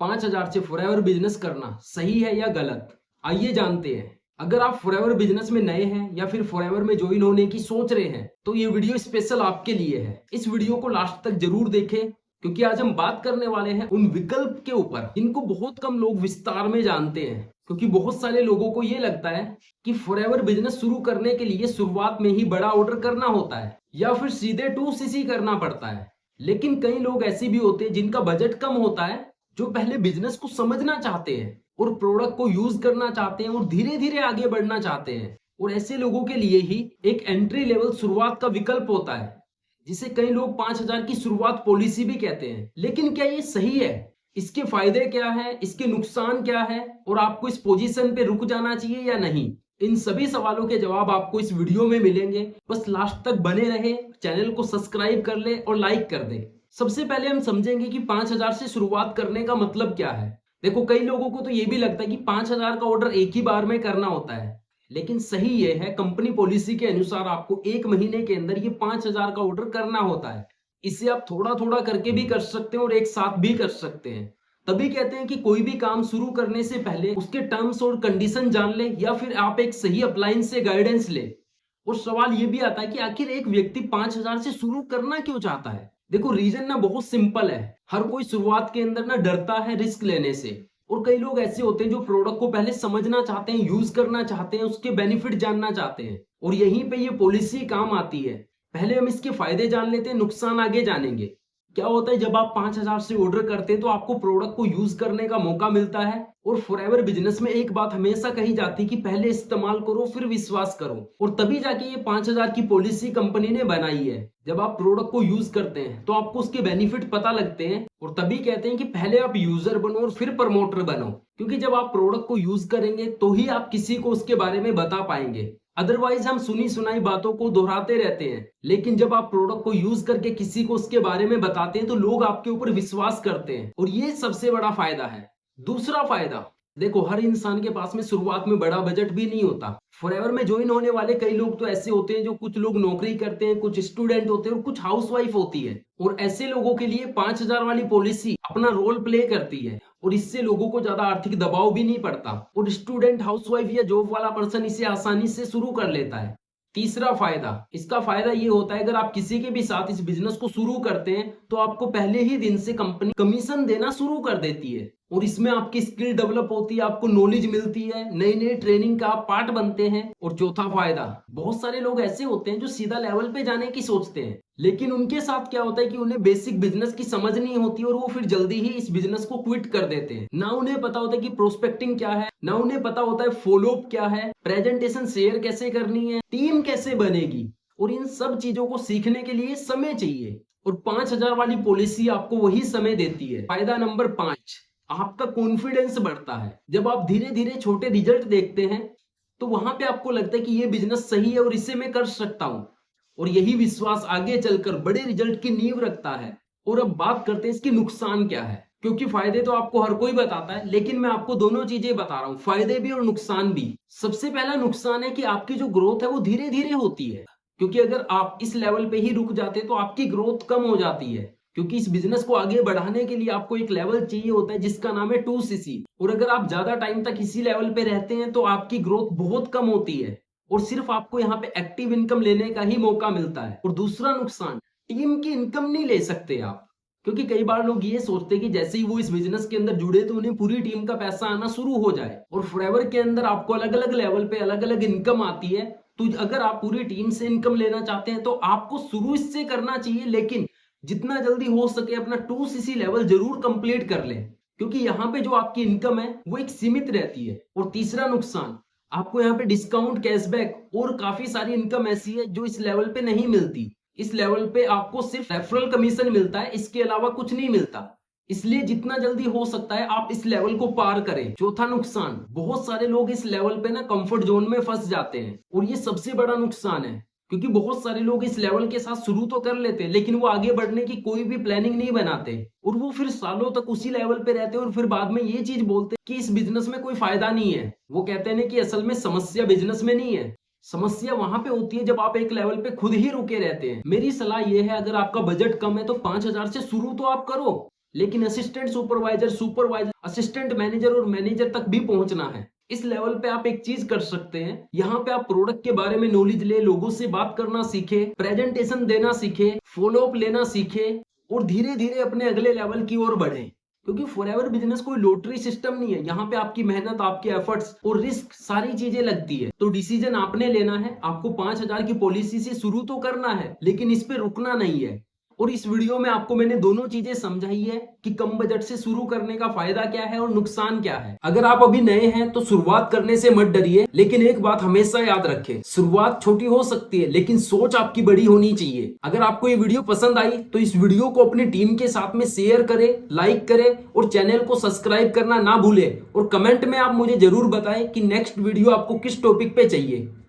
5,000 से forever business करना सही है या गलत? आइए जानते हैं। अगर आप फॉरएवर बिजनेस में नए हैं या फिर फॉरएवर में ज्वाइन होने की सोच रहे हैं तो ये वीडियो स्पेशल आपके लिए है। इस वीडियो को लास्ट तक जरूर देखें क्योंकि आज हम बात करने वाले हैं उन विकल्प के ऊपर जिनको बहुत कम लोग विस्तार में जानते हैं। क्योंकि बहुत सारे लोगों को ये लगता है कि फॉरएवर बिजनेस शुरू करने के लिए शुरुआत में ही बड़ा ऑर्डर करना होता है या फिर सीधे 2cc करना पड़ता है। लेकिन कई लोग ऐसे भी होते हैं जिनका बजट कम होता है, जो पहले बिजनेस को समझना चाहते हैं और प्रोडक्ट को यूज करना चाहते हैं और धीरे धीरे आगे बढ़ना चाहते हैं। और ऐसे लोगों के लिए ही एक एंट्री लेवल शुरुआत का विकल्प होता है जिसे कई लोग 5,000 की शुरुआत पॉलिसी भी कहते हैं। लेकिन क्या ये सही है? इसके फायदे क्या है, इसके नुकसान क्या है और आपको इस पोजीशन पे रुक जाना चाहिए या नहीं? इन सभी सवालों के जवाब आपको इस वीडियो में मिलेंगे। बस लास्ट तक बने रहे, चैनल को सब्सक्राइब कर ले और लाइक कर दे। सबसे पहले हम समझेंगे कि 5,000 से शुरुआत करने का मतलब क्या है। देखो, कई लोगों को तो ये भी लगता है कि 5,000 का ऑर्डर एक ही बार में करना होता है, लेकिन सही ये है, कंपनी पॉलिसी के अनुसार आपको 1 महीने के अंदर ये 5,000 का ऑर्डर करना होता है। इसे आप थोड़ा थोड़ा करके भी कर सकते हैं और एक साथ भी कर सकते हैं। तभी कहते हैं कि कोई भी काम शुरू करने से पहले उसके टर्म्स और कंडीशन जान ले या फिर आप एक सही अप्लायंस से गाइडेंस ले। और सवाल ये भी आता है कि आखिर एक व्यक्ति 5,000 से शुरू करना क्यों चाहता है? देखो, रीजन ना बहुत सिंपल है। हर कोई शुरुआत के अंदर ना डरता है रिस्क लेने से। और कई लोग ऐसे होते हैं जो प्रोडक्ट को पहले समझना चाहते हैं, यूज करना चाहते हैं, उसके बेनिफिट जानना चाहते हैं। और यहीं पे ये पॉलिसी काम आती है। पहले हम इसके फायदे जान लेते हैं, नुकसान आगे जानेंगे। क्या होता है, जब आप 5,000 से ऑर्डर करते हैं तो आपको प्रोडक्ट को यूज करने का मौका मिलता है। और फॉरएवर बिजनेस में एक बात हमेशा कही जाती है कि पहले इस्तेमाल करो फिर विश्वास करो, और तभी जाके ये 5,000 की पॉलिसी कंपनी ने बनाई है। जब आप प्रोडक्ट को यूज करते हैं तो आपको उसके बेनिफिट पता लगते हैं, और तभी कहते हैं कि पहले आप यूजर बनो और फिर प्रमोटर बनो। क्योंकि जब आप प्रोडक्ट को यूज करेंगे तो ही आप किसी को उसके बारे में बता पाएंगे। अदरवाइज हम सुनी सुनाई बातों को दोहराते रहते हैं, लेकिन जब आप प्रोडक्ट को यूज करके किसी को उसके बारे में बताते हैं तो लोग आपके ऊपर विश्वास करते हैं, और ये सबसे बड़ा फायदा है। दूसरा फायदा, देखो, हर इंसान के पास में शुरुआत में बड़ा बजट भी नहीं होता। फॉरएवर में ज्वाइन होने वाले कई लोग तो ऐसे होते हैं जो कुछ लोग नौकरी करते हैं, कुछ स्टूडेंट होते हैं और कुछ हाउसवाइफ होती है। और ऐसे लोगों के लिए 5,000 वाली पॉलिसी अपना रोल प्ले करती है, और इससे लोगों को ज्यादा आर्थिक दबाव भी नहीं पड़ता, और स्टूडेंट, हाउसवाइफ या जॉब वाला पर्सन इसे आसानी से शुरू कर लेता है। तीसरा फायदा, इसका फायदा ये होता है, अगर आप किसी के भी साथ इस बिजनेस को शुरू करते हैं तो आपको पहले ही दिन से कंपनी कमीशन देना शुरू कर देती है, और इसमें आपकी स्किल डेवलप होती है, आपको नॉलेज मिलती है, नई नई ट्रेनिंग का आप पार्ट बनते हैं। और चौथा फायदा, बहुत सारे लोग ऐसे होते हैं जो सीधा लेवल पे जाने की सोचते हैं, लेकिन उनके साथ क्या होता है कि उन्हें बेसिक बिजनेस की समझ नहीं होती और वो फिर जल्दी ही इस बिजनेस को क्विट कर देते हैं। ना उन्हें पता होता है कि प्रोस्पेक्टिंग क्या है, ना उन्हें पता होता है फॉलोअप क्या है, प्रेजेंटेशन शेयर कैसे करनी है, टीम कैसे बनेगी। और इन सब चीजों को सीखने के लिए समय चाहिए, और 5,000 वाली पॉलिसी आपको वही समय देती है। फायदा नंबर 5, आपका कॉन्फिडेंस बढ़ता है। जब आप धीरे धीरे छोटे रिजल्ट देखते हैं तो वहां पे आपको लगता है कि ये बिजनेस सही है और इसे मैं कर सकता हूं, और यही विश्वास आगे चलकर बड़े रिजल्ट की नींव रखता है। और अब बात करते हैं इसके नुकसान क्या है, क्योंकि फायदे तो आपको हर कोई बताता है, लेकिन मैं आपको दोनों चीजें बता रहा हूं, फायदे भी और नुकसान भी। सबसे पहला नुकसान है कि आपकी जो ग्रोथ है वो धीरे धीरे होती है, क्योंकि अगर आप इस लेवल पे ही रुक जाते तो आपकी ग्रोथ कम हो जाती है। क्योंकि इस बिजनेस को आगे बढ़ाने के लिए आपको एक लेवल चाहिए होता है जिसका नाम है 2cc, और अगर आप ज्यादा टाइम तक इसी लेवल पे रहते हैं तो आपकी ग्रोथ बहुत कम होती है, और सिर्फ आपको यहाँ पे एक्टिव इनकम लेने का ही मौका मिलता है। और दूसरा नुकसान, टीम की इनकम नहीं ले सकते आप, क्योंकि कई बार लोग ये सोचते हैं कि जैसे ही वो इस बिजनेस के अंदर जुड़े तो उन्हें पूरी टीम का पैसा आना शुरू हो जाए। और फॉरएवर के अंदर आपको अलग अलग लेवल पे अलग अलग इनकम आती है, तो अगर आप पूरी टीम से इनकम लेना चाहते हैं तो आपको शुरू इससे करना चाहिए, लेकिन जितना जल्दी हो सके अपना 2cc लेवल जरूर कंप्लीट कर लें, क्योंकि यहाँ पे जो आपकी इनकम है वो एक सीमित रहती है। और तीसरा नुकसान, आपको यहाँ पे डिस्काउंट, कैशबैक और काफी सारी इनकम ऐसी है जो इस लेवल पे नहीं मिलती। इस लेवल पे आपको सिर्फ रेफरल कमीशन मिलता है, इसके अलावा कुछ नहीं मिलता। इसलिए जितना जल्दी हो सकता है आप इस लेवल को पार करें। चौथा नुकसान, बहुत सारे लोग इस लेवल पे ना कंफर्ट जोन में फंस जाते हैं, और ये सबसे बड़ा नुकसान है, क्योंकि बहुत सारे लोग इस लेवल के साथ शुरू तो कर लेते हैं लेकिन वो आगे बढ़ने की कोई भी प्लानिंग नहीं बनाते, और वो फिर सालों तक उसी लेवल पे रहते हैं, और फिर बाद में ये चीज बोलते हैं कि इस बिजनेस में कोई फायदा नहीं है। वो कहते हैं कि असल में समस्या बिजनेस में नहीं है, समस्या वहां पे होती है जब आप एक लेवल पे खुद ही रुके रहते हैं। मेरी सलाह ये है, अगर आपका बजट कम है तो 5,000 से शुरू तो आप करो, लेकिन assistant supervisor, supervisor, assistant manager और मैनेजर तक भी पहुंचना है। इस लेवल पे आप एक चीज कर सकते हैं, यहाँ पे आप प्रोडक्ट के बारे में नॉलेज ले, लोगों से बात करना सीखे, प्रेजेंटेशन देना सीखे, फॉलो अप लेना सीखे और धीरे धीरे अपने अगले लेवल की ओर बढ़े। क्योंकि फॉरएवर बिजनेस कोई लॉटरी सिस्टम नहीं है, यहाँ पे आपकी मेहनत, आपके एफर्ट्स और रिस्क सारी चीजें लगती है। तो डिसीजन आपने लेना है। आपको 5,000 की पॉलिसी से शुरू तो करना है, लेकिन इस पे रुकना नहीं है। और इस वीडियो में आपको मैंने दोनों चीजें समझाई है कि कम बजट से शुरू करने का फायदा क्या है और नुकसान क्या है। अगर आप अभी नए हैं तो शुरुआत करने से मत डरिए, लेकिन एक बात हमेशा याद रखें, शुरुआत छोटी हो सकती है लेकिन सोच आपकी बड़ी होनी चाहिए। अगर आपको ये वीडियो पसंद आई तो इस वीडियो को अपनी टीम के साथ में शेयर करें, लाइक करें और चैनल को सब्सक्राइब करना ना भूलें। और कमेंट में आप मुझे जरूर बताएं कि नेक्स्ट वीडियो आपको किस टॉपिक पे चाहिए।